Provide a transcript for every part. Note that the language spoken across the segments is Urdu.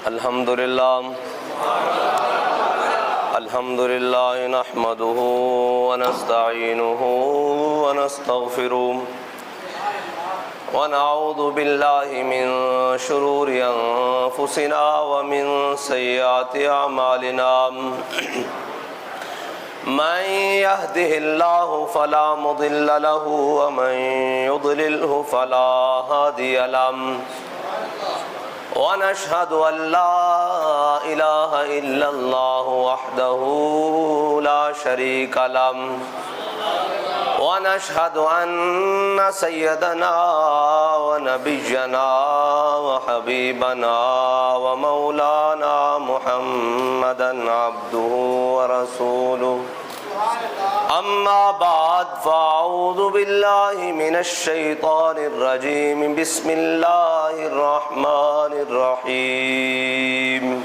الحمد لله نحمده ونستعينه ونستغفره ونعوذ بالله من شرور أنفسنا ومن سيئات أعمالنا من يهده الله فلا مضل له ومن يضلله فلا هادي له ونشهد أن لا إله إلا الله وحده لا شريك له ونشهد أن سيدنا ونبينا وحبيبنا ومولانا محمدا عبده ورسوله أما بعد فأعوذ بالله من الشيطان الرجيم بسم الله الرحمن الرحيم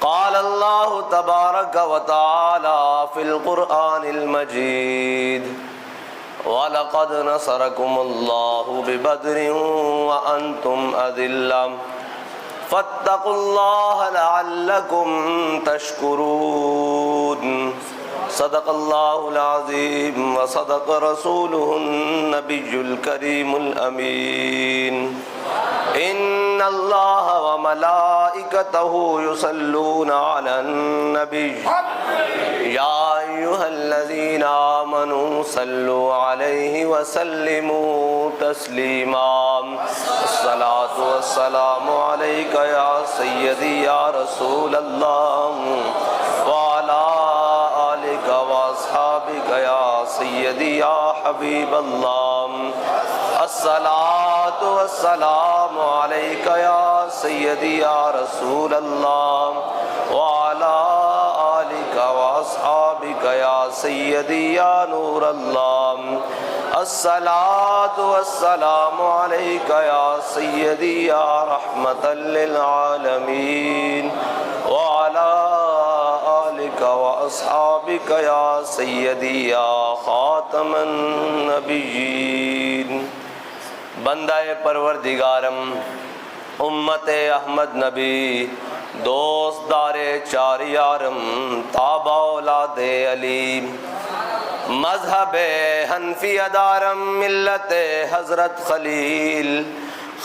قال الله تبارك وتعالى في القرآن المجيد وَلَقَدْ نَصَرَكُمُ اللَّهُ بِبَدْرٍ وَأَنْتُمْ أَذِلَّةٌ فَاتَّقُوا اللَّهَ لَعَلَّكُمْ تَشْكُرُونَ صدق الله العظيم وصدق رسوله النبي الكريم الأمين إن الله وملائكته يصلون على النبي يا أيها الذين آمنوا صلوا عليه وسلموا تسليما الصلاة والسلام عليك يا سيدي يا رسول الله وعلى آلك وأصحابك يا سيدي يا حبيب الله الصلاة والسلام عليك يا سيدي يا رسول الله وعلى آلك وأصحابك يا سيدي يا نور الله الصلاة والسلام عليك يا سيدي يا رحمة للعالمين وعلى آلك وأصحابك يا سيدي يا خاتم النبيين بندہ پروردگارم امت احمد نبی دوست دار چار یارم تابع اولاد علی مذہب حنفی دارم ملت حضرت خلیل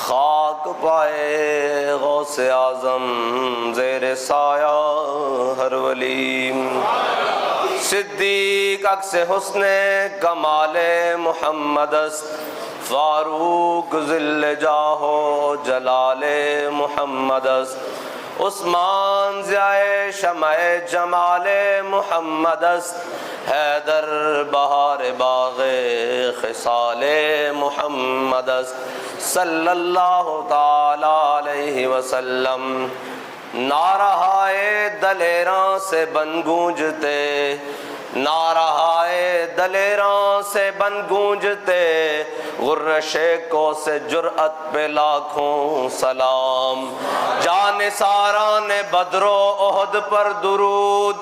خاک پائے غوث اعظم زیر سایہ ہر ولی صدیق عکس حسن کمال محمد است فاروق ذل جاہ و جلال محمد است عثمان ضیاء شمع جمال محمد است حیدر بہار باغ خصال محمد است صلی اللہ تعالی علیہ وسلم نعرہائے دلیراں سے بن گونجتے نعرہائے دلیراں سے بن گونجتے غر شیکوں سے جرأت پہ لاکھوں سلام جان ساران بدر و احد پر درود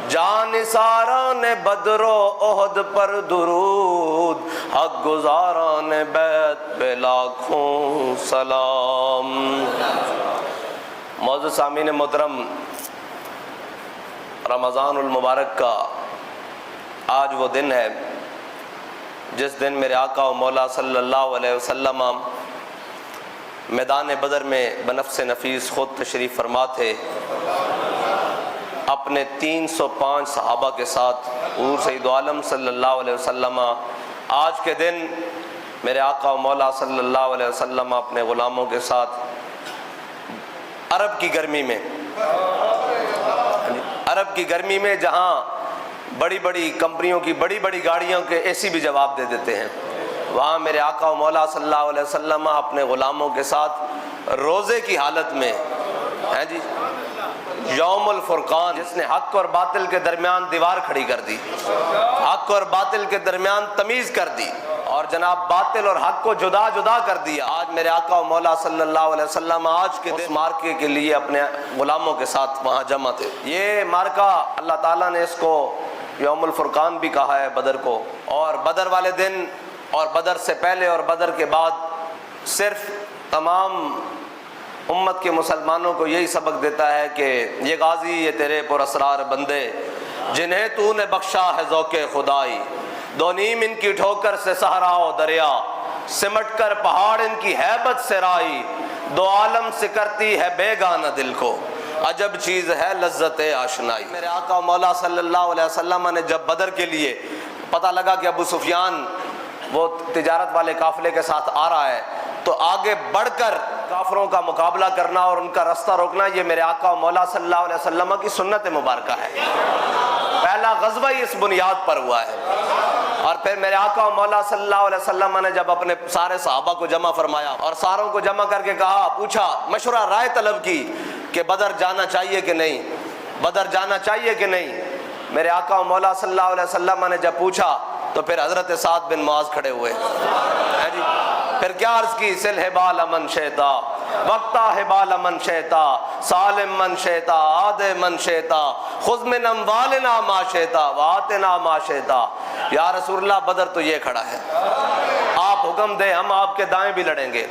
جان ساران بدر و احد پر درود حق گزاران بیت پہ لاکھوں سلام معزز سامعین محترم رمضان المبارک کا آج وہ دن ہے جس دن میرے آقا و مولا صلی اللہ علیہ وسلم میدان بدر میں بنفس نفیس خود تشریف فرما تھے اپنے 305 صحابہ کے ساتھ حضور سید عالم صلی اللہ علیہ وسلم آج کے دن میرے آقا و مولا صلی اللہ علیہ وسلم اپنے غلاموں کے ساتھ عرب کی گرمی میں جہاں بڑی بڑی کمپنیوں کی بڑی بڑی گاڑیوں کے اے سی بھی جواب دے دیتے ہیں وہاں میرے آقا و مولا صلی اللہ علیہ وسلم اپنے غلاموں کے ساتھ روزے کی حالت میں ہیں جی یوم الفرقان جس نے حق اور باطل کے درمیان دیوار کھڑی کر دی حق اور باطل کے درمیان تمیز کر دی اور جناب باطل اور حق کو جدا جدا کر دیا آج میرے آقا و مولا صلی اللہ علیہ وسلم آج کے دن مارکے کے لیے اپنے غلاموں کے ساتھ وہاں جمع تھے یہ مارکہ اللہ تعالیٰ نے اس کو یوم الفرقان بھی کہا ہے بدر کو اور بدر والے دن اور بدر سے پہلے اور بدر کے بعد صرف تمام امت کے مسلمانوں کو یہی سبق دیتا ہے کہ یہ غازی یہ تیرے پر اسرار بندے جنہیں تو نے بخشا ہے ذوق خدائی، دو نیم ان کی ٹھوکر سے صحرا و دریا، سمٹ کر پہاڑ ان کی ہیبت سے رائی، دو عالم سے کرتی ہے بیگانہ دل کو، عجب چیز ہے لذت آشنائی۔ میرے آقا و مولا صلی اللہ علیہ وسلم نے جب بدر کے لیے پتہ لگا کہ ابو سفیان وہ تجارت والے قافلے کے ساتھ آ رہا ہے، تو آگے بڑھ کر کافروں کا مقابلہ کرنا اور ان کا رستہ روکنا، یہ میرے آقا و مولا صلی اللہ علیہ وسلم کی سنت مبارکہ ہے۔ پہلا غزوہ ہی اس بنیاد پر ہوا ہے۔ اور پھر میرے آقا و مولا صلی اللہ علیہ وسلم نے جب اپنے سارے صحابہ کو جمع فرمایا اور ساروں کو جمع کر کے کہا، پوچھا، مشورہ رائے طلب کی کہ بدر جانا چاہیے کہ نہیں، بدر جانا چاہیے کہ نہیں، میرے آقا و مولا صلی اللہ علیہ وسلم نے جب پوچھا تو پھر حضرت سعد بن معاذ کھڑے ہوئے، جی پھر کیا عرض کی، سل حبال من شیتا وقتا حبال من شیتا سالم من شیتا عاد من شیتا خذ من اموالنا ما شیتا وآتنا ما شیتا۔ یا رسول اللہ بدر تو یہ کھڑا ہے، آپ حکم دیں، ہم آپ کے دائیں بھی لڑیں گے،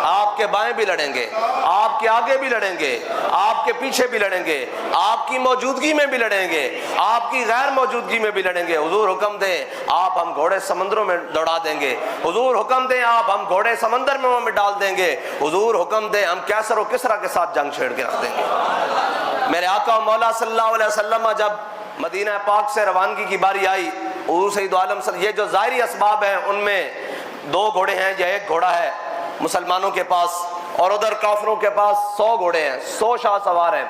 آپ کے بائیں بھی لڑیں گے، آپ کے آگے بھی لڑیں گے، آپ کے پیچھے بھی لڑیں گے، آپ کی موجودگی میں بھی لڑیں گے، آپ کی غیر موجودگی میں بھی لڑیں گے۔ حضور حکم دیں، آپ ہم گھوڑے سمندروں میں دوڑا دیں گے، حضور حکم دیں، آپ ہم گھوڑے سمندر میں ڈال دیں گے، حضور حکم دیں، ہم کیسر و کسرا کے ساتھ جنگ چھیڑ کے رکھ دیں گے۔ میرے آقا و مولا صلی اللہ علیہ وسلم جب مدینہ پاک سے روانگی کی باری آئی، حضور سید عالم یہ جو ظاہری اسباب ہیں ان میں 2 گھوڑے ہیں یا 1 گھوڑا ہے مسلمانوں کے پاس، اور ادھر کافروں کے پاس 100 گھوڑے ہیں، 100 شاہ سوار ہیں،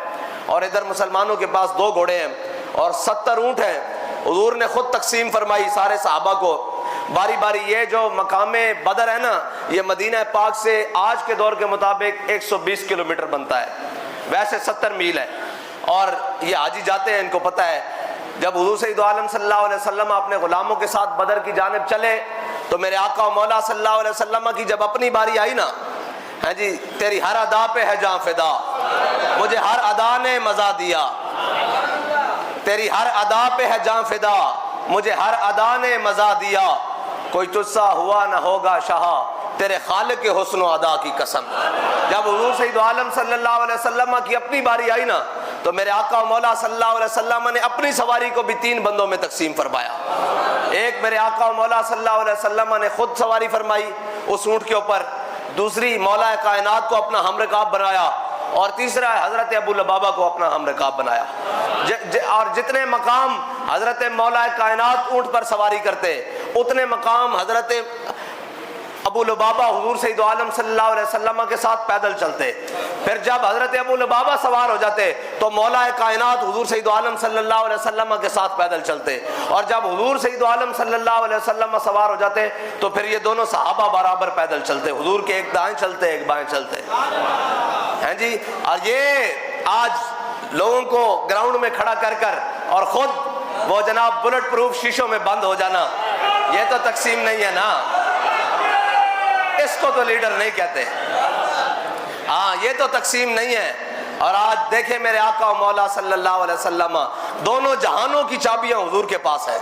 اور ادھر مسلمانوں کے پاس 2 گھوڑے ہیں اور 70 اونٹ ہیں۔ حضور نے خود تقسیم فرمائی سارے صحابہ کو باری باری۔ یہ جو مقام بدر ہے نا، یہ مدینہ پاک سے آج کے دور کے مطابق 120 کلومیٹر بنتا ہے، ویسے 70 میل ہے، اور یہ حاجی جاتے ہیں، ان کو پتہ ہے۔ جب حضور سید عالم صلی اللہ علیہ وسلم اپنے غلاموں کے ساتھ بدر کی جانب چلے تو میرے آقا و مولا صلی اللہ علیہ وسلم کی جب اپنی باری آئی نا، ہاں جی، تیری ہر ادا پہ ہے جاں فدا، مجھے ہر ادا نے مزہ دیا، تیری ہر ادا پہ ہے جاں فدا، مجھے ہر ادا نے مزہ دیا، کوئی تجھ سا ہوا نہ ہوگا شاہ، تیرے خالق کے حسن و ادا کی قسم۔ جب حضور سید عالم صلی اللہ علیہ وسلم کی اپنی باری آئی نا تو میرے آقا و مولا صلی اللہ علیہ وسلم نے اپنی سواری کو بھی 3 بندوں میں تقسیم فرمایا۔ ایک میرے آقا و مولا صلی اللہ علیہ وسلم نے خود سواری فرمائی اس اونٹ کے اوپر، دوسری مولا کائنات کو اپنا ہمرکاب بنایا، اور تیسرا حضرت ابو لبابہ کو اپنا ہمرکاب بنایا۔ اور جتنے مقام حضرت مولا کائنات اونٹ پر سواری کرتے، اتنے مقام حضرت ابو لبابہ حضور سید عالم صلی اللہ علیہ وسلم کے ساتھ پیدل چلتے۔ پھر جب حضرت ابو لبابہ سوار ہو جاتے تو مولا کائنات حضور سید عالم صلی اللہ علیہ وسلم کے ساتھ پیدل چلتے، اور جب حضور سید عالم صلی اللہ علیہ وسلم سوار ہو جاتے تو پھر یہ دونوں صحابہ برابر پیدل چلتے، حضور کے ایک دائیں چلتے ایک بائیں چلتے، ہیں جی۔ اور یہ آج لوگوں کو گراؤنڈ میں کھڑا کر کر اور خود وہ جناب بلٹ پروف شیشوں میں بند ہو جانا، یہ تو تقسیم نہیں ہے نا، اس کو تو لیڈر نہیں کہتے، ہاں یہ تو تقسیم نہیں ہے۔ اور آج دیکھیں میرے آقا و مولا صلی اللہ علیہ وسلم، دونوں جہانوں کی چابیاں حضور کے پاس ہے،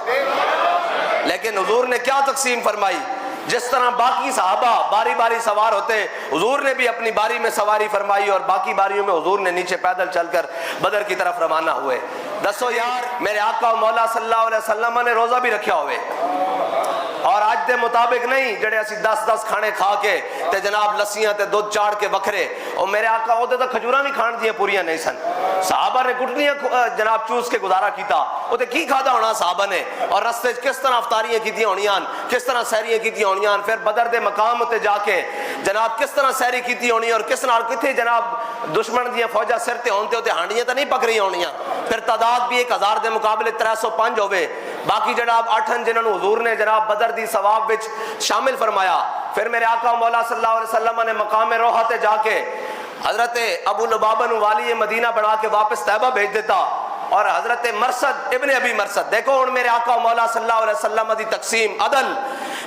لیکن حضور نے کیا تقسیم فرمائی؟ جس طرح باقی صحابہ باری باری سوار ہوتے، حضور نے بھی اپنی باری میں سواری فرمائی، اور باقی باریوں میں حضور نے نیچے پیدل چل کر بدر کی طرف روانہ ہوئے۔ دسو یار، میرے آقا و مولا صلی اللہ علیہ وسلم نے روزہ بھی رکھیا ہوئے، اور آج دے مطابق نہیں جڑے اسی 10 کھانے کھا کے تے جناب لسیاں تے دودھ چاڑ کے وکھرے، اور میرے آقا ہوتے تو کھجوراں بھی کھان دیاں پوریاں نہیں سن، صحابہ نے گٹنیاں جناب چوس کے گزارا کیتا، وہ تے کی کھادا ہونا صحابہ نے، اور رستے کس طرح افطاریاں کیتیاں ہونیاں، کس طرح سحریاں کیتیاں ہونیاں، پھر بدر دے مقام تے جا کے جناب کس طرح سحری کیتی ہونی، اور کس نال کتھے جناب دشمن دیاں فوجاں سر تے ہون تے ہانڈیاں تے نہیں پک رہی ہونیاں، پھر تعداد بھی 1000 دے مقابلے 305 ہوئے، باقی جناب 8 جنہوں نے حضور نے جناب بدر دی ثواب وچ شامل فرمایا۔ پھر میرے آقا مولا صلی اللہ علیہ وسلم نے مقام روحہ تے جا کے حضرت ابو لبابہ نو والی مدینہ بنا کے واپس طیبہ بھیج دیتا، اور حضرت مرثد ابن ابی مرثد، دیکھو ہن میرے آقا مولا صلی اللہ علیہ وسلم دی تقسیم عدل،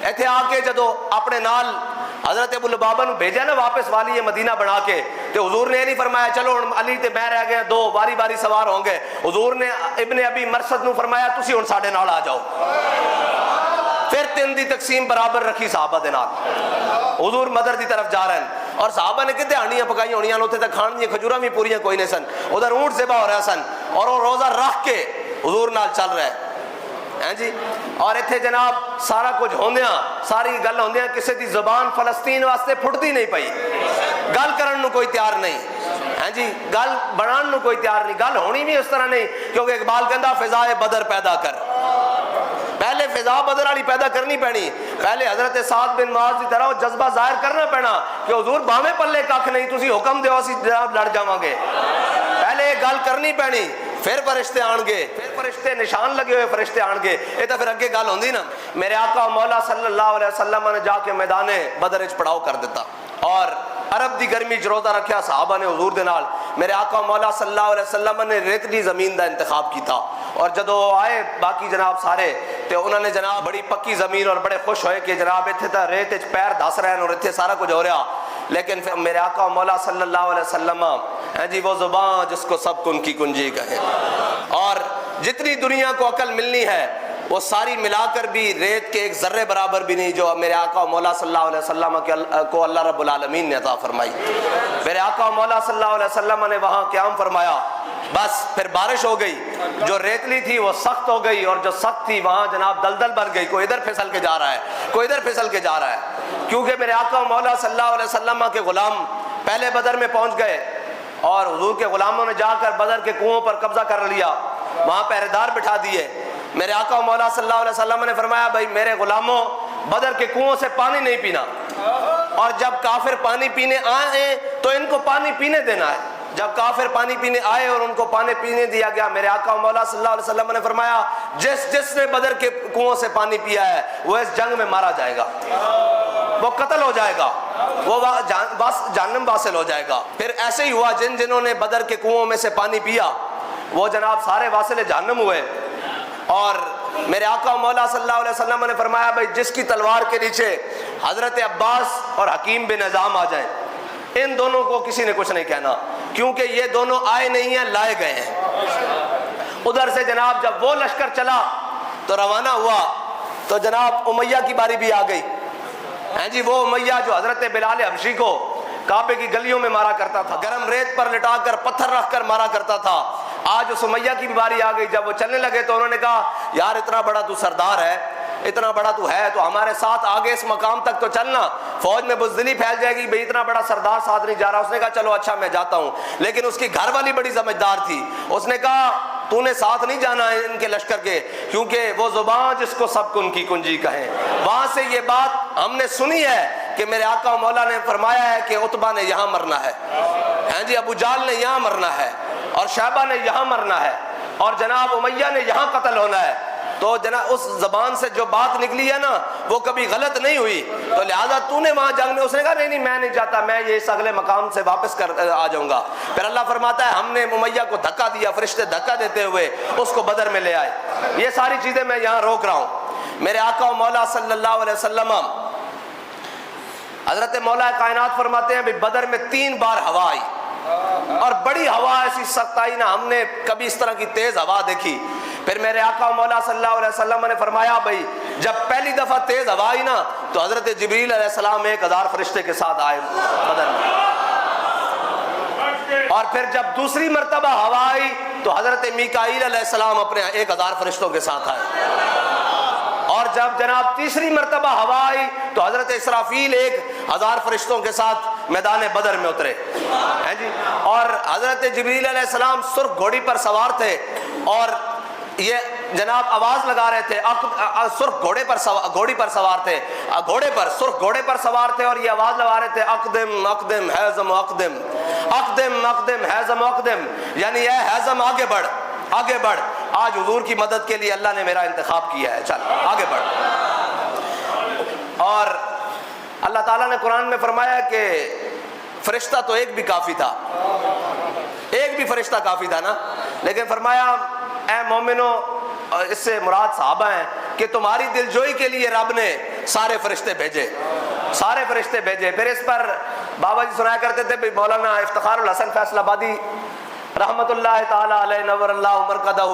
ایتھے آ کے جدو اپنے نال حضرت ابو لبابہ نو بھیجا نا واپس والی مدینہ بنا کے، تو حضور نے نہیں فرمایا چلو ہن علی تے میں رہ گئے 2 باری باری سوار ہوں گے، حضور نے ابن ابی مرثد نو فرمایا تسی ہن ساڈے نال آ جاؤ، پھر 3 دی تقسیم برابر رکھی صحابہ دے نال، حضور مدر دی طرف جا رہے ہیں۔ اور صحابہ نے کتنے ہانڈیاں پکائی ہونیاں ہوتے تھے کھان دی کھجوراں بھی پوریاں کوئی نہیں سن, ادھر اونٹ ذبح ہو رہا سن اور وہ روزہ رکھ کے حضور نال چل رہا ہے جی. اور اتنے جناب سارا کچھ ہوندیاں ساری گل ہوندیاں کسی دی زبان فلسطین واسطے پھٹتی نہیں پئی, گل کرن نو کوئی تیار نہیں جی, گل بنان نو کوئی تیار نہیں, گل ہونی بھی اس طرح نہیں, کیونکہ اقبال کہندا فضائے بدر پیدا کر, پہلے فضا بدر والی پیدا کرنی پینی, پہلے حضرت سعد بن معاذ کی طرح جذبہ ظاہر کرنا پینا کہ حضور باویں پلے کھ نہیں تسی حکم دیو اسی جناب لڑ جاواں گے, پہلے یہ گل کرنی پینی, پھر فرشتے آن گے, پھر فرشتے نشان لگے ہوئے فرشتے آن گے, یہ تو پھر اگے گل ہوندی نا. میرے آقا مولا صلی اللہ علیہ وسلم نے جا کے میدان بدر وچ پڑاؤ کر دیتا اور عرب دی گرمی چ روزہ رکھیا صحابہ نے حضور دے نال. میرے آقا مولا صلی اللہ علیہ وسلم نے ریتلی زمین دا انتخاب کیتا اور جدو آئے باقی جناب سارے تو انہوں نے جناب بڑی پکی زمین اور بڑے خوش ہوئے کہ جناب اتنے تو ریت وچ پیر دس رہے ہیں اور اتنے سارا کچھ ہو رہا. لیکن پھر میرے آقا مولا صلی اللہ علیہ وسلم ہیں جی وہ زبان جس کو سب کن کی کنجی کہے, اور جتنی دنیا کو عقل ملنی ہے وہ ساری ملا کر بھی ریت کے ایک ذرے برابر بھی نہیں جو میرے آقا مولا صلی اللہ علیہ وسلم کو اللہ رب العالمین نے عطا فرمائی. میرے آقا مولا صلی اللہ علیہ وسلم نے وہاں قیام فرمایا, بس پھر بارش ہو گئی, جو ریتلی تھی وہ سخت ہو گئی اور جو سخت تھی وہاں جناب دلدل بن گئی, کوئی ادھر پھسل کے جا رہا ہے کوئی ادھر پھسل کے جا رہا ہے, کیونکہ میرے آقا مولا صلی اللہ علیہ وسلم کے غلام پہلے بدر میں پہنچ گئے اور حضور کے غلاموں نے جا کر بدر کے کنووں پر قبضہ کر لیا, وہاں پہرے دار بٹھا دیے. میرے آقا مولا صلی اللہ علیہ وسلم نے فرمایا بھائی میرے غلاموں بدر کے کنووں سے پانی نہیں پینا, اور جب کافر پانی پینے آئے تو ان کو پانی پینے دینا ہے. جب کافر پانی پینے آئے اور ان کو پانی پینے دیا گیا, میرے آقا مولا صلی اللہ علیہ وسلم نے فرمایا جس نے بدر کے کنووں سے پانی پیا ہے وہ اس جنگ میں مارا جائے گا, وہ قتل ہو جائے گا, وہ جہنم واصل ہو جائے گا. پھر ایسے ہی ہوا جنہوں نے بدر کے کنووں میں سے پانی پیا وہ جناب سارے واصل جہنم ہوئے. اور میرے آقا مولا صلی اللہ علیہ وسلم نے فرمایا بھائی جس کی تلوار کے نیچے حضرت عباس اور حکیم بن نظام آ جائیں ان دونوں کو کسی نے کچھ نہیں کہنا, کیونکہ یہ دونوں آئے نہیں ہیں لائے گئے ہیں. ادھر سے جناب جب وہ لشکر چلا تو روانہ ہوا تو جناب امیہ کی باری بھی آ گئی ہیں جی, وہ امیہ جو حضرت بلال حبشی کو کعبے کی گلیوں میں مارا کرتا تھا, گرم ریت پر لٹا کر پتھر رکھ کر مارا کرتا تھا, آج اس امیہ کی باری آ گئی. جب وہ چلنے لگے تو انہوں نے کہا یار اتنا بڑا تو سردار ہے, اتنا بڑا تو ہے تو ہمارے ساتھ آگے اس مقام تک تو چلنا, فوج میں بزدلی پھیل جائے گی, بھئی اتنا بڑا سردار ساتھ نہیں جا رہا. اس نے کہا چلو اچھا میں جاتا ہوں, لیکن اس کی گھر والی بڑی سمجھدار تھی, اس نے کہا تو نے ساتھ نہیں جانا ہے ان کے لشکر کے, کیونکہ وہ زبان جس کو سب کن کی کنجی کہیں. وہاں سے یہ بات ہم نے سنی ہے کہ میرے آقا مولا نے فرمایا ہے کہ عتبہ نے یہاں مرنا ہے ہیں جی, ابو جال نے یہاں مرنا ہے اور شیبہ نے یہاں مرنا ہے اور جناب امیہ نے یہاں قتل ہونا ہے. تو جناب اس زبان سے جو بات نکلی ہے نا وہ کبھی غلط نہیں ہوئی, تو لہذا تو نے وہاں جنگ میں, اس نے کہا نہیں میں نہیں جاتا, میں یہ اس اگلے مقام سے واپس کر آ جاؤں گا. پھر اللہ فرماتا ہے ہم نے امیہ کو دھکا دیا, فرشتے دھکا دیتے ہوئے اس کو بدر میں لے آئے. یہ ساری چیزیں میں یہاں روک رہا ہوں. میرے آقا مولا صلی اللہ علیہ وسلم حضرت مولا کائنات فرماتے ہیں بدر میں 3 بار ہوا آئی اور بڑی ہوا ایسی سخت آئی نا ہم نے کبھی اس طرح کی تیز ہوا دیکھی. پھر میرے آقا مولا صلی اللہ علیہ وسلم نے فرمایا بھائی جب پہلی دفعہ تیز ہوا آئی نا تو حضرت جبریل علیہ السلام 1000 فرشتے کے ساتھ آئے بدر میں, اور پھر جب دوسری مرتبہ ہوا آئی تو حضرت میکائیل علیہ السلام اپنے 1000 فرشتوں کے ساتھ آئے, اور جب جناب تیسری مرتبہ ہوا آئی تو حضرت اسرافیل 1000 فرشتوں کے ساتھ میدان بدر میں اترے ہیں جی, اور حضرت جبریل علیہ السلام سرخ گھوڑی پر سوار تھے اور یہ جناب آواز لگا رہے تھے, سرخ گھوڑی پر سوار تھے, سرخ گھوڑے پر سوار تھے اور یہ آواز لگا رہے تھے اقدم اقدم حیزم اقدم, اقدم اقدم حیزم اقدم, یعنی اے حیزم آگے بڑھ آگے بڑھ, آج حضور کی مدد کے لیے اللہ نے میرا انتخاب کیا ہے, چل آگے بڑھ. اور اللہ تعالیٰ نے قرآن میں فرمایا کہ فرشتہ تو ایک بھی کافی تھا, ایک بھی فرشتہ کافی تھا نا, لیکن فرمایا اے مومنو, اس سے مراد صحابہ ہیں, کہ تمہاری دلجوئی کے لیے رب نے سارے فرشتے بھیجے, سارے فرشتے بھیجے. پھر اس پر بابا جی سنایا کرتے تھے, مولانا افتخار الحسن فیصل آبادی رحمت اللہ تعالی علیہ نور اللہ مرقدہ,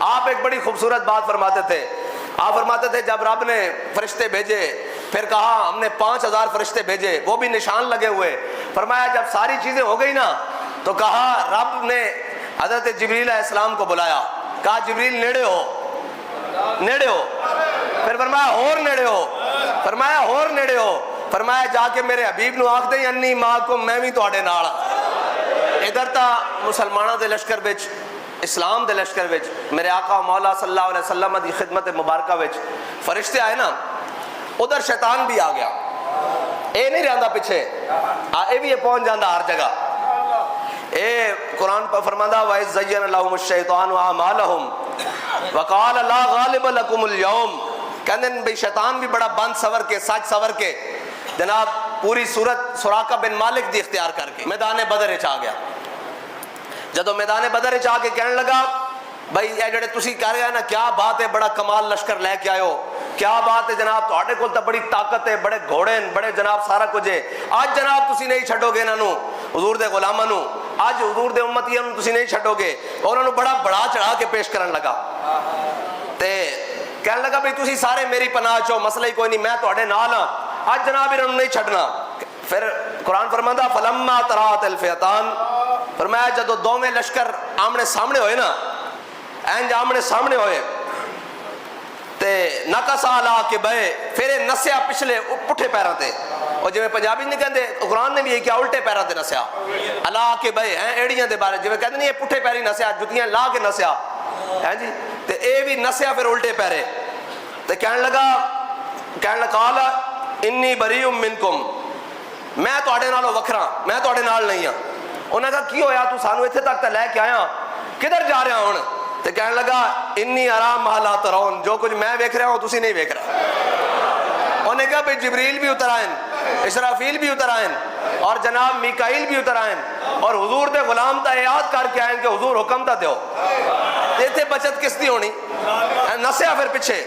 آپ ایک بڑی خوبصورت بات فرماتے تھے. آپ فرماتے تھے جب رب نے فرشتے بھیجے پھر کہا ہم نے 5000 فرشتے بھیجے, وہ بھی نشان لگے ہوئے, فرمایا جب ساری چیزیں ہو گئی نا تو کہا رب نے حضرت جبریل علیہ السلام کو بلایا, کہا جبریل نیڑے ہو, نیڑے ہو. پھر فرمایا ہور نیڑے ہو, فرمایا ہور نیڑے ہو. فرمایا جا کے میرے حبیب نو آکھ دے انی معکم, میں بھی تواڈے نال. ادھر تا مسلمانوں دے لشکر وچ, اسلام دے لشکر وچ, میرے آقا مولا صلی اللہ علیہ وسلم دی خدمت مبارکہ وچ فرشتے آئے نا, ادھر شیطان بھی آ گیا. اے نہیں رہندا پیچھے, اے بھی پہنچ جاندا ہر جگہ. اے قرآن پر فرماندا وَإِذْ زَيَّنَ لَهُمُ الشَّيْطَانُ أَعْمَالَهُمْ وَقَالَ لَا غَالِبَ لَكُمُ الْيَوْمَ. کہندے بھئی شیطان بھی بڑا بند سور کے, سچ سور کے جناب پوری صورت سراقہ بن مالک دی اختیار کر کے میدان بدر چ آ گیا. جدو میدان بدر چ آ کے کہنے لگا بھائی یہ جڑے تسی کہہ رہے ہیں نا کیا بات ہے, بڑا کمال لشکر لے کے آئے ہو, کیا بات ہے جناب, تواڈے کول تے بڑی طاقت ہے, بڑے گھوڑے ہیں, بڑے جناب سارا کچھ ہے. آج جناب تسی نہیں چھڈو گے انہاں نو, حضور دے غلاماں نو, آج حضور دے امتیاں نو تسی نہیں چھڈو گے. اور انہاں نو بڑا بڑا چڑھا کے پیش کرن لگا تے کہنے لگا بھئی تسی سارے میری پناہ چو, مسئلہ ہی کوئی نہیں, میں تواڈے نال ہاں, آج جناب انہاں نو نہیں چھڈنا. پھر قرآن فرماندا فلما ترات الفئتان, فرمایا جدو دوویں لشکر آمنے سامنے ہوئے نا, اینج آمنے سامنے ہوئے تے نکسا علا کے بے, پھر نسیا پچھلے پٹھے پیراں تے. اور جویں پنجابی نہیں کہندے, قرآن نے بھی یہ کیا الٹے پیراں تے نسیا, علا کے بے ہیں ایڑیاں دے بارے, جویں کہندے نہیں یہ پٹھے پیری نسیا, جتیاں لا کے نسیا ہیں جی, تے اے بھی نسیا پھر الٹے پیرے. تے کہنے لگا قال انی بریء منکم, میں تواڈے نالوں وکھرا, میں تواڈے نال نہیں ہاں. انہاں کہا کی ہویا, تو سانو ایتھے تک تے لے کے آیا, کدھر جا رہا ہن؟ تے کہنے لگا انی ارا ما لا ترون, جو کچھ میں ویکھ رہا ہوں تسی نہیں ویکھ رہا. انہوں نے کہا بھئی جبریل بھی اتر آئیں, اسرافیل بھی اتر آئیں, اور جناب میکائیل بھی اتر آئیں, اور حضور دے غلام تا یاد کر کے آئیں کہ حضور حکم تا دیو. ایتھے بچت کس دی ہونی, نسیا پھر پیچھے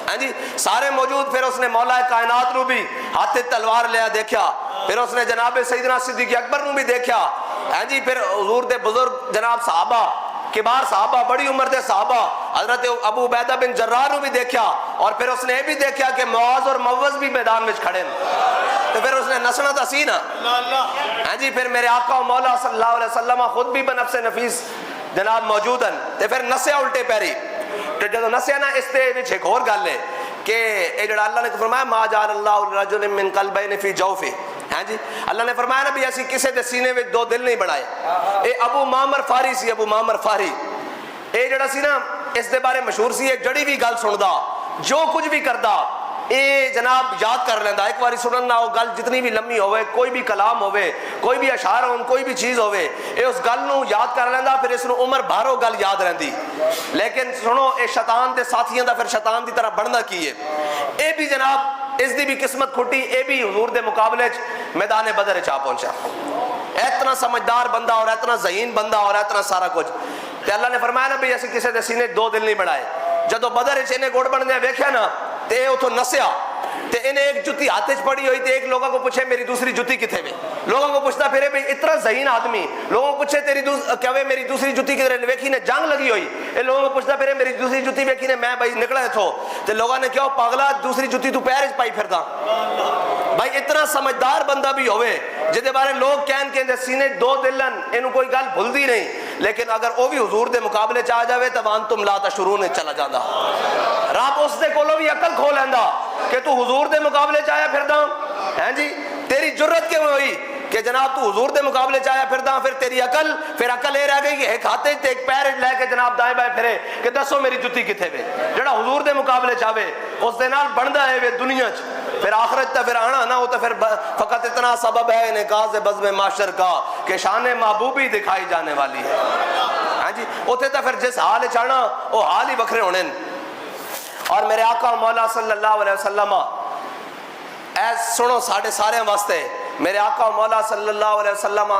ہیں جی سارے موجود. پھر اس نے مولا کائنات نو بھی ہاتھ تلوار لیا دیکھا, پھر اس نے جناب سیدنا صدیق اکبر نو بھی دیکھا ہیں جی, پھر حضور دے بزرگ جناب صحابہ, کبار صحابہ, بڑی عمر دے صحابہ, حضرت ابو عبیدہ بن جراح نو بھی دیکھا, اور پھر اس نے یہ بھی دیکھا کہ معاذ اور موز بھی میدان میں کھڑے ہیں. تو پھر اس نے نسنا تا سی نا ہیں جی. پھر میرے آقا و مولا صلی اللہ علیہ وسلم خود بھی بنفس نفیس جناب موجود ہیں, تو پھر نسیا الٹے پیری. تو جدو نسیا نا, اس تے وچ ایک اور گل ہے کہ اے جڑا اللہ نے فرمایا ما جعل اللہ لرجل من قلبین فی جوفہ, ہاں جی اللہ نے فرمایا نا بھی ایسی کسی دے سینے میں دو دل نہیں بنائے. اے ابو معمر فاری سی, ابو معمر فاری, اے جڑا سی نا اس دے بارے مشہور سی, ایک جڑی بھی گل سندا, جو کچھ بھی کردا اے جناب یاد کر لیندا. ایک باری سنن نہ, وہ گل جتنی بھی لمبی ہوئے, کوئی بھی کلام ہوئے, کوئی بھی اشعار ہون, کوئی بھی چیز ہوئے, اے اس گل نو یاد کر لیندا, پھر اس نو عمر بھارو گل یاد رہندی. لیکن سنو اے شیطان دے ساتھیاں دا پھر شیطان دی طرح بننا کی ہے. اے بھی جناب اس دی بھی قسمت کھٹی, اے بھی حضور دے مقابلے چ میدان بدر چ پہنچا. اتنا سمجھدار بندہ اور اتنا ذہین بندہ اور اتنا سارا کچھ. تے اللہ نے فرمایا نا بھی ایسے کسی دے سینے دو دل نہیں بنائے. جدو بدر چ انہیں گوڑ بننے ویکھیا نا, تے اتھوں نسیا, تے انہیں ایک جتی ہاتھ چ پڑی ہوئی, تے ایک لوگوں کو پوچھے میری دوسری جتی کتنے میں, لوگوں کو پوچھتا پھرے بھئی اتنا ذہین آدمی, لوگوں کو پوچھے تیری کہوے میری دوسری جتی کدھر, ویکھی نے جنگ لگی ہوئی, اے لوگوں کو پوچھتا پھرے میری دوسری جتی ویکھی نے, میں بھائی نکلا اتھوں, تے لوگوں نے کہا پاگلا دوسری جتی تو پیر وچ پائی پھردا. بھائی اتنا سمجھدار بندہ بھی ہوئے جدے بارے لوگ کہن کہ سینے دو دلن, اینو کوئی گل بھلدی نہیں, لیکن اگر وہ بھی حضور دے مقابلے چاہ جاوے تو وانتم لا تشعرون چلا جاندا. رب اس دے کولوں بھی عقل کھو لیندا کہ تو حضور دے مقابلے چاہیا پھردا ہیں جی, تیری جرت کیوں ہوئی کہ جناب تو حضور دے مقابلے چاہیا پھردا. پھر تیری عقل, پھر عقل یہ رہ گئی کہ ایک ہاتھ تے ایک پیر لے کے جناب دائیں بائیں پھرے کہ دسو میری جتی کتھے وے. جڑا حضور دے مقابلے چاہے اس دے نال بندا ہے وے دنیا چ, پھر آخرت تا پھر آنا نہ ہو تو پھر فقط اتنا سبب ہے انعکاس بزم معاشر کا کہ شان محبوبی دکھائی جانے والی ہے. ہاں جی اوتے تا پھر جس حال چاہنا وہ حال ہی وکھرے ہونے. اور میرے آقا مولا صلی اللہ علیہ وسلم ایس سنو ساڑھے سارے واسطے, میرے آقا مولا صلی اللہ علیہ وسلم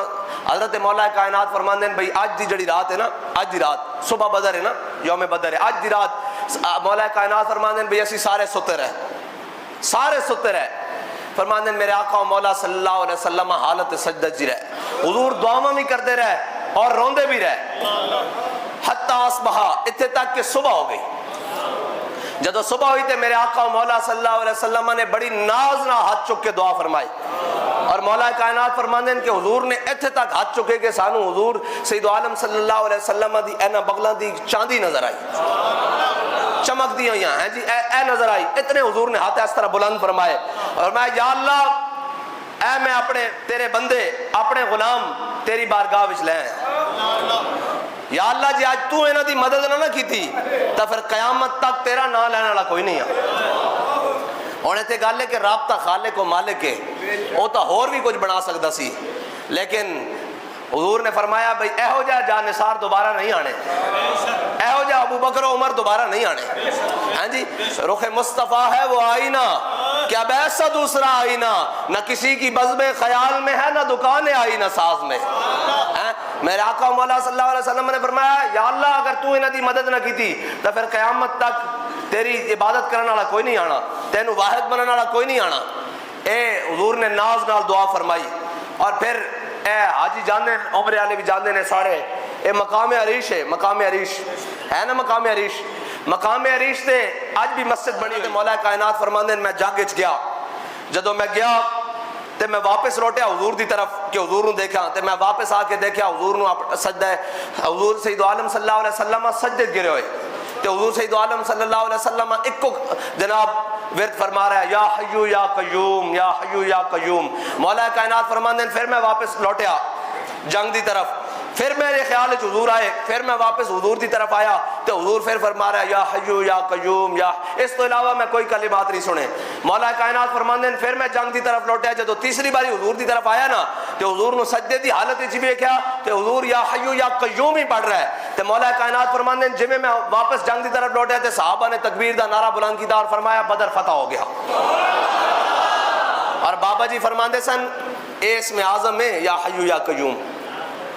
حضرت مولا کائنات فرماندے ہیں بھئی آج دی جڑی رات ہے نا, آج دی رات صبح بدر ہے نا, یوم بدر ہے, آج دی رات مولا کائنات فرماندے ہیں بھئی اسی سارے ستے رہے, سارے ستے رہے. فرماندے ہیں میرے آقا مولا صلی اللہ علیہ وسلم حالت سجدہ جی رہے, حضور دعاواں بھی کردے رہے اور روندے بھی رہے, حتی اصبح اتنے تک کہ صبح ہو گئی. جدو صبح ہوئی تے میرے آقا مولا صلی اللہ علیہ وسلم نے بڑی ناز نہ ہاتھ چک کے دعا فرمائی, اور مولا کائنات فرماندے کہ حضور نے اتنے تک ہاتھ چکے کہ سانو حضور سید عالم صلی اللہ علیہ وسلم دی اینا بغلاں دی چاندی نظر آئی، چمک دی ہوئی ہیں جی، اے نظر آئی، اتنے حضور نے ہاتھ اس طرح بلند فرمائے اور میں یا اللہ اے میں اپنے تیرے بندے اپنے غلام تیری بارگاہ وچ لے آئے، یا اللہ جی آج تو انہاں دی مدد نہ کی تھی تو پھر قیامت تک تیرا نام لینے والا کوئی نہیں ہے۔ ہونے تے گل ہے کہ رابطہ خالق و مالک ہے، وہ تو اور بھی کچھ بنا سکتا سی، لیکن حضور نے فرمایا بھئی ایہو جا جانثار دوبارہ نہیں آنے، ایہو جا ابو بکر و عمر دوبارہ نہیں آنے، ہاں جی رخ مصطفیٰ ہے وہ آئینہ کیا ایسا دوسرا آئینہ، نہ کسی کی بزم خیال میں ہے نہ دکان آئینہ ساز میں۔ میرے آقا مولا صلی اللہ علیہ وسلم نے فرمایا یا اللہ اگر تو انہاں دی مدد نہ کی تھی تو پھر قیامت تک تیری عبادت کرنے والا کوئی نہیں آنا، تینوں واحد بننے والا کوئی نہیں آنا۔ اے حضور نے ناز نال دعا فرمائی اور پھر اے حاجی جاندے عمرے والے بھی جاندے نے سارے، اے مقام عریش ہے، مقام عریش ہے نا، مقام عریش، مقام عریش سے آج بھی مسجد بنی تے مولا کائنات فرماندے میں جنگ وچ گیا، جدوں میں گیا تے میں واپس لوٹیا حضور دی طرف کہ حضور نو دیکھا تے میں واپس آ کے دیکھا حضور نو سجدہ حضور سید عالم صلی اللہ علیہ وسلم سجدے گرے ہوئے تے حضور سید عالم صلی اللہ علیہ وسلم ایک کو جناب ورد فرما رہا ہے یا حیو یا قیوم یا حیو یا قیوم۔ مولا کائنات فرماندے پھر میں واپس لوٹیا جنگ دی طرف، پھر میرے خیال وچ حضور آئے، پھر میں واپس حضور دی طرف آیا تو حضور پھر فرما رہا ہے یا حیو یا قیوم یا، اس تو علاوہ میں کوئی کلمات نہیں سنے۔ مولا کائنات فرماندے پھر میں جنگ دی طرف لوٹیا، جدو تیسری باری حضور دی طرف آیا نا تو حضور نو سجدے دی حالت وچ بھی کیا کہ حضور یا حیو یا قیوم ہی پڑھ رہا ہے تے مولا کائنات فرماندے جویں میں واپس جنگ دی طرف لوٹیا تے صحابہ نے تکبیر دا نعرہ بلند کیتا اور فرمایا بدر فتح ہو گیا۔ اور بابا جی فرماندے سن اے اسم اعظم ہے یا حیو یا قیوم،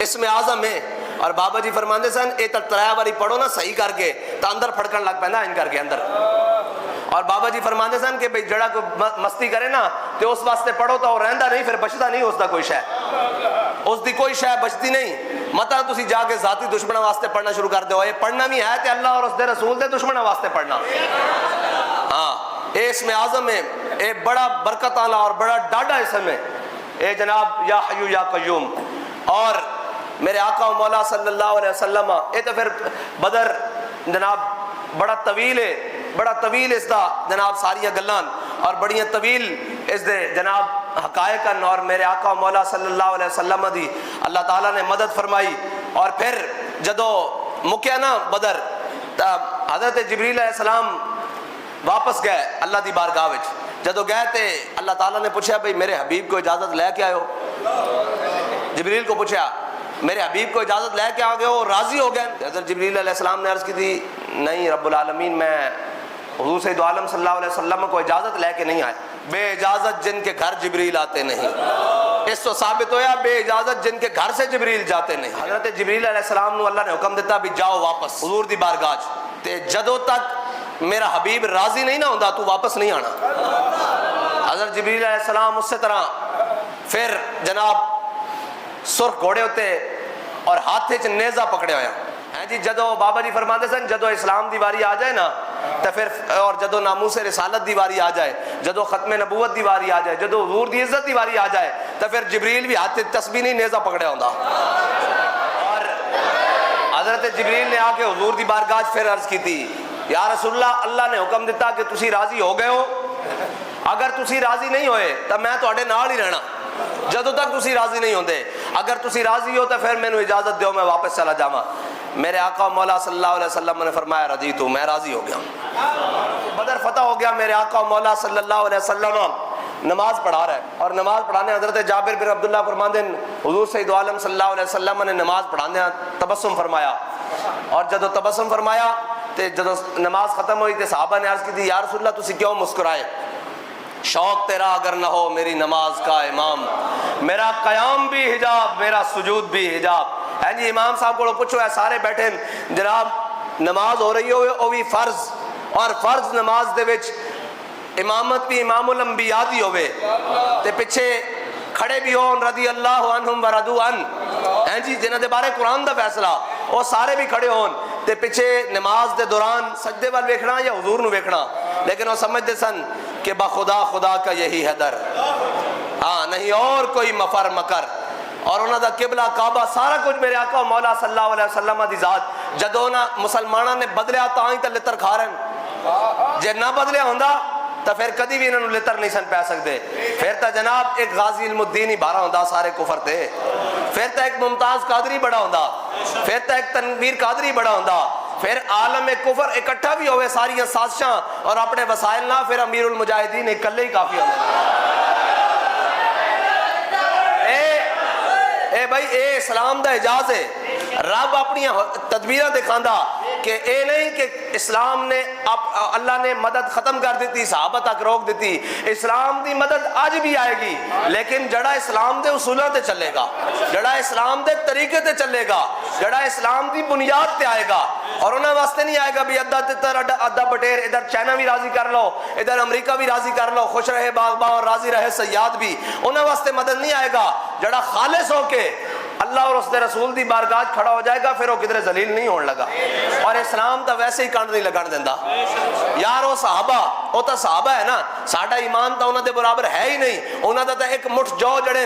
اسم اعظم ہے، اور بابا جی فرماندے سن اے تریا باری پڑھو نا صحیح کر کے تو اندر پھڑکن لگ پیندا ان کر کے اندر۔ اور بابا جی فرماندے سن کہ بھئی جڑا کوئی مستی کرے نا تو اس واسطے پڑھو تو رہندا نہیں، پھر بچدا نہیں اس دا کوئی شے، اس دی کوئی شے بچتی نہیں۔ متا تسی جا کے ذاتی دشمنوں واسطے پڑھنا شروع کر دو، یہ پڑھنا بھی ہے تے اللہ اور اس دے رسول دے دشمنوں واسطے پڑھنا۔ ہاں اے اسم اعظم ہے، اے بڑا برکت والا اور بڑا ڈاڈا اسم ہے اے جناب یا حیو یا قیوم۔ اور میرے آقا و مولا صلی اللہ علیہ وسلم اے تو پھر بدر جناب بڑا طویل ہے، بڑا طویل اس دا جناب ساریاں گلان اور بڑیاں طویل اس دے جناب حقائق، اور میرے آقا و مولا صلی اللہ علیہ وسلم دی اللہ تعالیٰ نے مدد فرمائی۔ اور پھر جدو مکیا نا بدر حضرت جبریل علیہ السلام واپس گئے اللہ دی بارگاہ وچ، جدو گئے تے اللہ تعالیٰ نے پوچھا بھئی میرے حبیب کو اجازت لے کے آئے ہو، جبریل کو پوچھا میرے حبیب کو اجازت لے کے آ گئے ہو، راضی ہو گئے؟ حضرت جبریل علیہ السلام نے عرض کی تھی نہیں رب العالمین میں حضور سید عالم صلی اللہ علیہ وسلم کو اجازت لے کے نہیں آئے، بے اجازت جن کے گھر جبریل آتے نہیں، اس تو ثابت ہویا بے اجازت جن کے گھر سے جبریل جاتے نہیں۔ حضرت جبریل علیہ السلام نو اللہ نے حکم دیتا بھی جاؤ واپس حضور دی بارگاہ تے جدوں تک میرا حبیب راضی نہیں نہ ہوندا تو واپس نہیں آنا۔ حضرت جبریل علیہ السلام اسی طرح پھر جناب سرخ گھوڑے ہوتے اور ہاتھے چ نیزہ پکڑے ہویا ہیں جی، جدو بابا جی فرماتے سن جدو اسلام دی واری آ جائے نا تو پھر اور جدو ناموس رسالت دی واری آ جائے، جدو ختم نبوت دی واری آ جائے، جدو حضور دی عزت دی واری آ جائے تو پھر جبریل بھی ہاتھ تسبیح نہیں نیزہ پکڑے ہوندا۔ اور حضرت جبریل نے آ کے حضور دی بارگاہ پھر عرض کی تھی یا رسول اللہ اللہ نے حکم دیتا کہ تسی راضی ہو گئے ہو، اگر تسی راضی نہیں ہوئے تو میں تواڈے نال ہی رہنا جدو تک تسی راضی نہیں ہوندے، اگر تسی راضی ہو تو پھر مینوں اجازت دیو میں واپس چلا جاواں۔ میرے آقا مولا صلی اللہ علیہ وسلم نے فرمایا رضیت ہوں، میں راضی ہو گیا، بدر فتح ہو گیا۔ میرے آقا مولا صلی اللہ علیہ وسلم نماز پڑھا رہا ہے اور نماز پڑھانے حضرت جابر بن عبداللہ فرماتے ہیں حضور سید عالم صلی اللہ علیہ وسلم نے نماز پڑھانے تبسم فرمایا، اور جدو تبسم فرمایا تے جدو نماز ختم ہوئی تے صحابہ نے عرض کی تھی یا رسول اللہ تسی کیوں مسکرائے؟ شوق تیرا اگر نہ ہو میری نماز کا امام، میرا قیام بھی حجاب میرا سجود بھی حجاب۔ ہے جی امام صاحب کو پوچھو ہے سارے بیٹھے جناب نماز ہو رہی ہوئے وہ بھی فرض، اور فرض نماز دے وچ امامت بھی امام الانبیاء دی ہوئے تے پیچھے کھڑے بھی ہون رضی اللہ عنہم ورضوا عنہ، ہیں جی جنہاں دے بارے قرآن دا فیصلہ وہ سارے بھی کھڑے ہون تے پیچھے نماز دے دوران سجدے وال ویکھنا یا حضور نو ویکھنا، لیکن وہ سمجھتے سن کہ بخدا خدا کا یہی ہے در۔ ہاں نہیں اور کوئی مفر مکر، اور انہوں دا قبلہ کعبہ سارا کچھ میرے آقا و مولا صلی اللہ علیہ وسلم دی ذات جدوں نہ مسلمانوں نے بدلیا تاں ہی تے لتر کھا رہے ہیں، جے نہ بدلیا ہوندا تو پھر کدی بھی انہوں نے لتر نہیں سن پہ سکتے، پھر تو جناب ایک غازی علم الدین ہی بارہ ہوندا سارے کفر تے، پھر تو ایک ممتاز قادری بڑا ہوندا، پھر تو ایک تنویر قادری بڑا ہوندا، پھر عالم کفر اکٹھا بھی ہوئے ساری سازشاں اور اپنے وسائل نہ، پھر امیر المجاہدین اکلے ہی کافی ہوندے۔ اے بھائی اے اسلام دا اعجاز ہے، رب اپنی تدبیرہ دکھاندا کہ اے نہیں کہ اسلام نے اللہ نے مدد ختم کر دیتی، صحابہ تک روک دیتی، اسلام دی مدد آج بھی آئے گی، لیکن جڑا اسلام دے اصولوں تے چلے گا، جڑا اسلام دے طریقے تے چلے گا، جڑا اسلام دی بنیاد تے آئے گا، اور انہاں واسطے نہیں آئے گا بھی ادھا تتر ادھا بٹیر، ادھر چائنا بھی راضی کر لو، ادھر امریکہ بھی راضی کر لو، خوش رہے باغباں اور راضی رہے صیاد بھی، انہاں واسطے مدد نہیں آئے گا، جڑا خالص ہو کے اللہ اور اس دے رسول دی بارگاہ کھڑا ہو جائے گا، پھر وہ کدھر ذلیل نہیں ہون لگا، اور اسلام تا ویسے ہی کانڈ نہیں لگان دیندہ۔ یار وہ صحابہ، وہ تا صحابہ ہے نا، ساڑھا ایمان تا انہوں دے برابر ہے ہی نہیں، انہوں دا تا ایک مٹھ جو جڑیں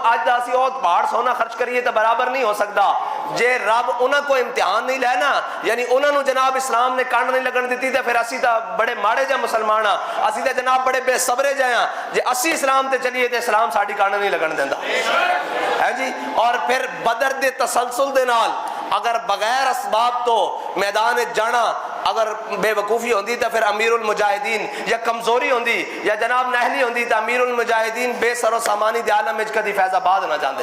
آج دا سی اوت پہاڑ سونا خرچ کریے تا برابر نہیں ہو سکتا، جے رب انہوں کو امتحان نہیں لینا، یعنی انہوں نے جناب اسلام نے کانڈ نہیں لگن دیتی تا پھر اسی تا بڑے ماڑے جا مسلمان ہاں، اسی تا جناب بڑے بے صبرے جائیں، جے اسی اسلام تے چلیے تے اسلام ساڑھی کانڈ نہیں لگن دیندہ ہے جی۔ اور پھر بدر دے تسلسل دے نال اگر بغیر اسباب تو میدان جانا اگر بے وقوفی ہوندی تو پھر امیر المجاہدین یا کمزوری ہوندی یا جناب نہلی ہوندی تو امیر المجاہدین بے سر و سامانی دے عالم وچ کدی فیض آباد نہ جاندے۔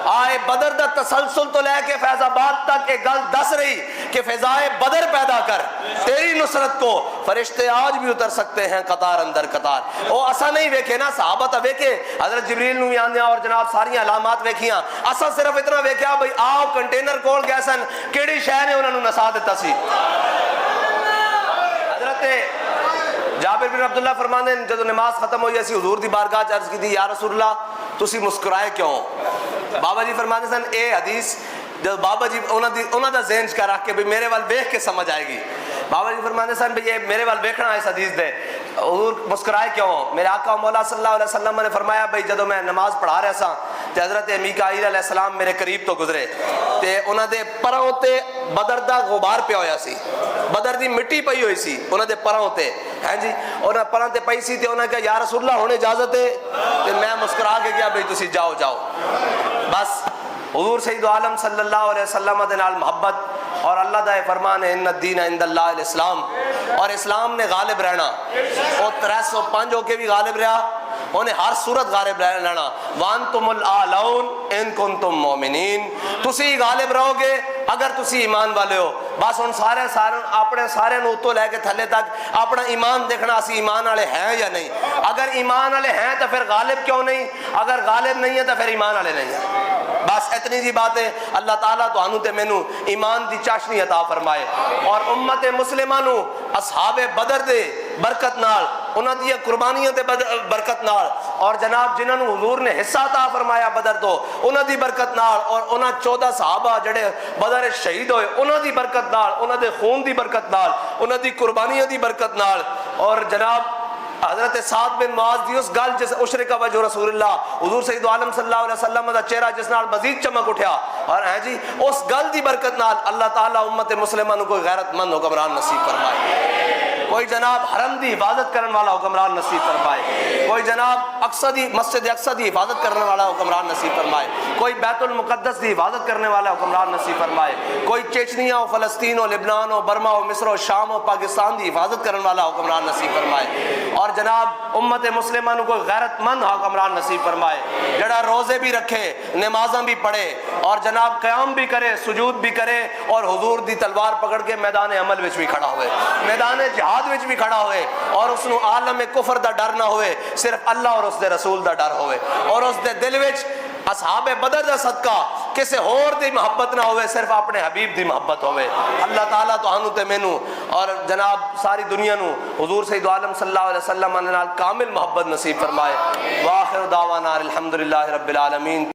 آئے بدر دا تسلسل تو لے کے فیض آباد تک ایک گل دس رہی کہ فضائے بدر پیدا کر تیری نصرت کو فرشتے آج بھی اتر سکتے ہیں قطار اندر قطار۔ وہ اسا نہیں ویکھے نا، صحابہ تا ویکھے، حضرت جبریل نو آندے اور جناب ساری علامات ویکھیاں، اسا صرف اتنا ویکھیا بھئی آؤ کنٹینر کول گئے سن، کیڑی شے نے انہاں نو نسا دتا سی۔ حضرت جابر بن عبداللہ فرماندے ہیں جدو نماز ختم ہوئی اسی حضور دی بارگاہ چ عرض کی تھی یا رسول اللہ تسی مسکرائے کیوں؟ بابا جی فرماندے سن اے حدیث جب بابا جی انہاں دا ذہن کا رکھ کے بھی میرے وال ویکھ کے سمجھ آئے گی، بابا جی فرماندے سن بھی یہ میرے وال ویکھنا اس حدیث دے، حضور مسکرائے کیوں؟ میرے آقا مولا صلی اللہ علیہ وسلم نے فرمایا بھئی جدو میں نماز پڑھا رہا سا تے حضرت میکائیل علیہ السلام میرے قریب تو گزرے تے انہاں دے پراں تے بدر دا غبار پیا ہویا سی، بدر دی مٹی پئی ہوئی سی انہاں دے پراں تے، ہیں جی، انہاں پراں تے پئی سی تے انہاں کہا یا رسول اللہ ہن اجازت ہے، تے میں مسکرا کے گیا بھئی تسی جاؤ جاؤ۔ بس حضور سید عالم صلی اللہ علیہ وسلم دے نال محبت اور اللہ دا فرمان ہے ان الدین عند اللہ الاسلام، اور اسلام نے غالب رہنا، وہ 305 ہو کے بھی غالب رہا، انہیں ہر صورت غالب رہنا، وانتم الاعلون ان کنتم مومنین، تسی غالب رہو گے اگر تسی ایمان والے ہو۔ بس ان سارے اپنے سارے نوتوں لے کے تھلے تک اپنا ایمان دیکھنا اسی ایمان والے ہیں یا نہیں، اگر ایمان والے ہیں تو پھر غالب کیوں نہیں، اگر غالب نہیں ہے تو پھر ایمان والے نہیں ہیں۔ بس اتنی جی بات ہے، اللہ تعالیٰ تو انہوں تے مینوں ایمان دی چاشنی عطا فرمائے، اور امت مسلمہ نو اصحاب بدر دے برکت نال، انہاں دی قربانیاں دے برکت نال، اور جناب جنہاں نو حضور نے حصہ عطا فرمایا بدر تو انہاں دی برکت نال، اور انہاں 14 صحابہ جڑے بدر شہید ہوئے انہاں دی برکت نال، انہاں دے خون دی برکت نال، انہاں دی قربانیاں دی برکت نال، اور جناب حضرت سعد بن معاذ دی اس گل جس اشرک وجہ رسول اللہ حضور سید عالم صلی اللہ علیہ وسلم دا چہرہ جس نال مزید چمک اٹھیا، اور ہے جی اس گل دی برکت نال اللہ تعالیٰ امت مسلمہ نو کوئی غیرت مند حکمران نصیب فرمائے، کوئی جناب حرم دی حفاظت کرنے والا حکمران نصیب فرمائے، کوئی جناب اقصی دی مسجد اقصی دی حفاظت کرنے والا حکمران نصیب فرمائے، کوئی بیت المقدس دی حفاظت کرنے والا حکمران نصیب فرمائے، کوئی چیچنیا و فلسطین و لبنان و برما و مصر و شام و پاکستان دی حفاظت کرنے والا حکمران نصیب فرمائے، اور جناب امت مسلمہ نو کوئی غیرت مند حکمران نصیب فرمائے جڑا روزے بھی رکھے، نمازاں بھی پڑھے، اور جناب قیام بھی کرے، سجود بھی کرے، اور حضور دی تلوار پکڑ کے میدان عمل وچ بھی کھڑا ہوئے، میدان جہاد وچ بھی کھڑا ہوئے، اور اس نو عالم کفر دا ڈر نہ ہوئے، صرف اللہ اور اس دے رسول دا ڈر ہوئے، اور اس دے دل وچ اصحاب بدر دا صدقہ کسے اور دی محبت نہ ہوئے، صرف اپنے حبیب دی محبت ہوئے۔ اللہ تعالیٰ تو ہنو تے مینو اور جناب ساری دنیا نو حضور سید عالم صلی اللہ علیہ وسلم نال کامل محبت نصیب فرمائے۔ وآخر دعوانا الحمدللہ رب العالمین۔